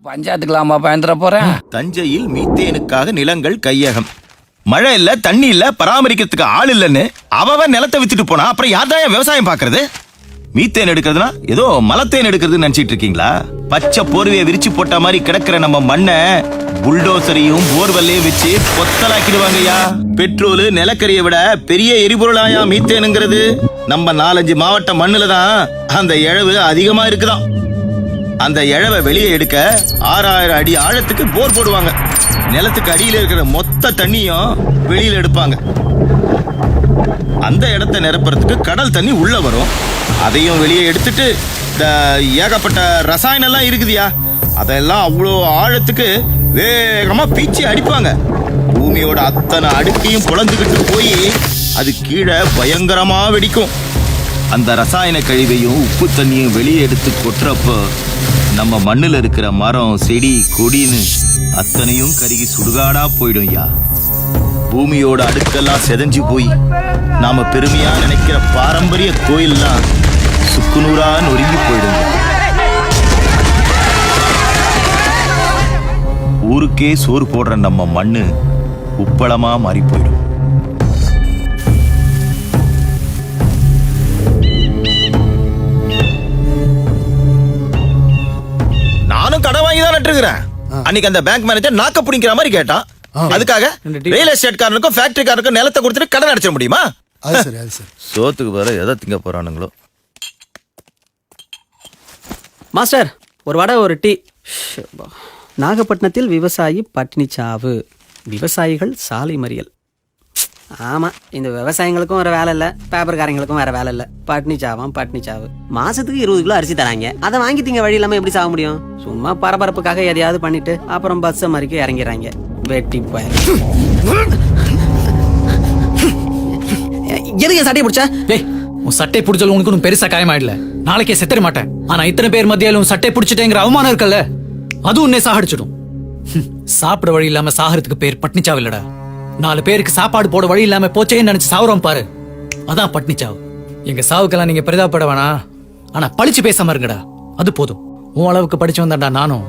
பஞ்சாயத்துக்கலாமா பயந்துட போறேன். தஞ்சையில் மீத்தேனுக்காக நிலங்கள் கையகம். மழை இல்ல, தண்ணி இல்ல, பராமரிக்கிறதுக்கு ஆள் இல்லன்னு அவன் நிலத்தை வித்துட்டு போனா அப்புறம் யார்தான் விவசாயம் பாக்குறது? மீத்தேன் எடுக்கிறதுனா ஏதோ மலத்தேன் எடுக்கிறதுன்னு நினைச்சிட்டு இருக்கீங்களா? பச்சை போர்வையை விரிச்சு போட்ட மாதிரி கிடக்கிற நம்ம மண்ணை புல்டோசரையும் போர்வெல்லையும் வச்சு பொத்தலாக்கிடுவாங்கய்யா. பெட்ரோலு நிலக்கரியை விட பெரிய எரிபொருளாயா மீத்தேனுங்கிறது. நம்ம 4-5 மாவட்ட மண்ணுல தான் அந்த இழவு அதிகமா இருக்குதான். அந்த இழவை வெளியே எடுக்க 6000 அடி ஆழத்துக்கு போர் போடுவாங்க. நிலத்துக்கு அடியில இருக்கிற மொத்த தண்ணியும் வெளியில எடுப்பாங்க. அந்த இடத்தை நிரப்புறதுக்கு கடல் தண்ணி உள்ள வரும். அதையும் வெளியே எடுத்துட்டு இந்த ஏகப்பட்ட ரசாயனம் எல்லாம் இருக்குதியா, அதெல்லாம் அவ்வளோ ஆழத்துக்கு வேகமா பீச்சி அடிப்பாங்க. பூமியோட அத்தனை அடுக்கையும் புலந்துகிட்டு போய் அது கீழே பயங்கரமா வெடிக்கும். அந்த ரசாயன கழிவையும் உப்பு தண்ணியும் வெளியே எடுத்து கொட்டுறப்போ நம்ம மண்ணுல இருக்கிற மரம் செடி கொடின்னு அத்தனையும் கருகி சுடுகாடா போயிடும் யா. பூமியோட அடுக்கெல்லாம் செதஞ்சு போய் நாம பெருமையா நினைக்கிற பாரம்பரிய கோயில்லாம் சுக்குநூறா நொறுங்கி போயிடும். ஊருக்கே சோறு போடுற நம்ம மண்ணு உப்பளமா மாறி போயிடும். நானும் கடன் வாங்கி தான் நட்டுருக்கிறேன். அன்னைக்கு அந்த பேங்க் மேனேஜர் நாக்க பிடிக்கிற மாதிரி கேட்டான். அதுக்காக ரியல் எஸ்டேட் காரனுக்கும் ஃபேக்டரி காரனுக்கும் நிலத்தை கொடுத்துட்டு கடன் அடைச்ச முடியுமா? அது சரி, அது சரி. சோத்துக்கு வர எதை திங்க போறானுங்களோ. மாஸ்டர், ஒரு வடை ஒரு டீ. நாகப்பட்டினத்தில் விவசாயி பட்டினி சாவு, விவசாயிகள் சாலை மறியல். ஆமாம், இந்த விவசாயிகளுக்கும் வேற வேலை இல்லை, பேப்பர்காரங்களுக்கும் வேற வேலை இல்லை. பட்டினி சாவாம் பட்டினி சாவு. மாசத்துக்கு 20 கிலோ அரிசி தராங்க, அதை வாங்கி திங்க வழி இல்லாமல் எப்படி சாக முடியும்? சும்மா பரபரப்புக்காக எதையாவது பண்ணிட்டு அப்புறம் பஸ்ஸை மறிக்க இறங்கிறாங்க. வெட்டி போய் எதுக்கு சட்டையை பிடிச்சா? டேய், உன் சட்டை பிடிச்சல உனக்கு ஒன்றும் பெருசா காயமாயிடல. நாளைக்கே செத்துற மாட்டேன். ஆனா இத்தனை பேர் மத்தியாலும் சட்டை பிடிச்சிட்டேங்கிற அவமானம் இருக்குல்ல, அதுவும் உன்னை சாகடிச்சிடும். சாப்பிட வழி இல்லாம சாகிறதுக்கு பேர் பட்னிச்சாவு இல்லடா. 4 பேருக்கு சாப்பாடு போட வழி இல்லாம போச்சேன்னு நினைச்சு சாவுறோம் பாரு, அதான் பட்னிச்சாவு. எங்க சாவுக்கெல்லாம் நீங்க பெரிதாப்பட வேணாம், ஆனா பழிச்சு பேசாம இருங்கடா, அது போதும். உன் அளவுக்கு படிச்சு வந்தாண்டா நானும்,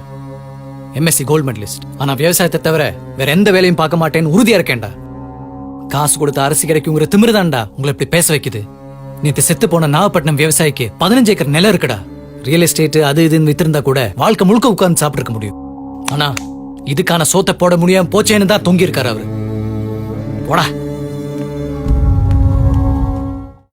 MSc கோல்ட் மெடலிஸ்ட். ஆனா விவசாயத்தை தவிர வேற எந்த வேலையும் பார்க்க மாட்டேன்னு உறுதியா இருக்கேன்டா. காசு கொடுத்த அரசு கிடைக்குங்கிற திமிருதான்டா உங்களை இப்படி பேச வைக்குது. நேற்று செத்து போன நாகப்பட்டினம் விவசாயிக்கு 15 ஏக்கர் நிலம் இருக்குடா. ரியல் எஸ்டேட் அது இதுன்னு வித்திருந்தா கூட வாழ்க்கை முழுக்க உட்கார்ந்து சாப்பிட்டு இருக்க முடியும். ஆனா இதுக்கான சோத்தை போட முடியாம போச்சேன்னு தான் தொங்கி இருக்காரு அவரு. போடா.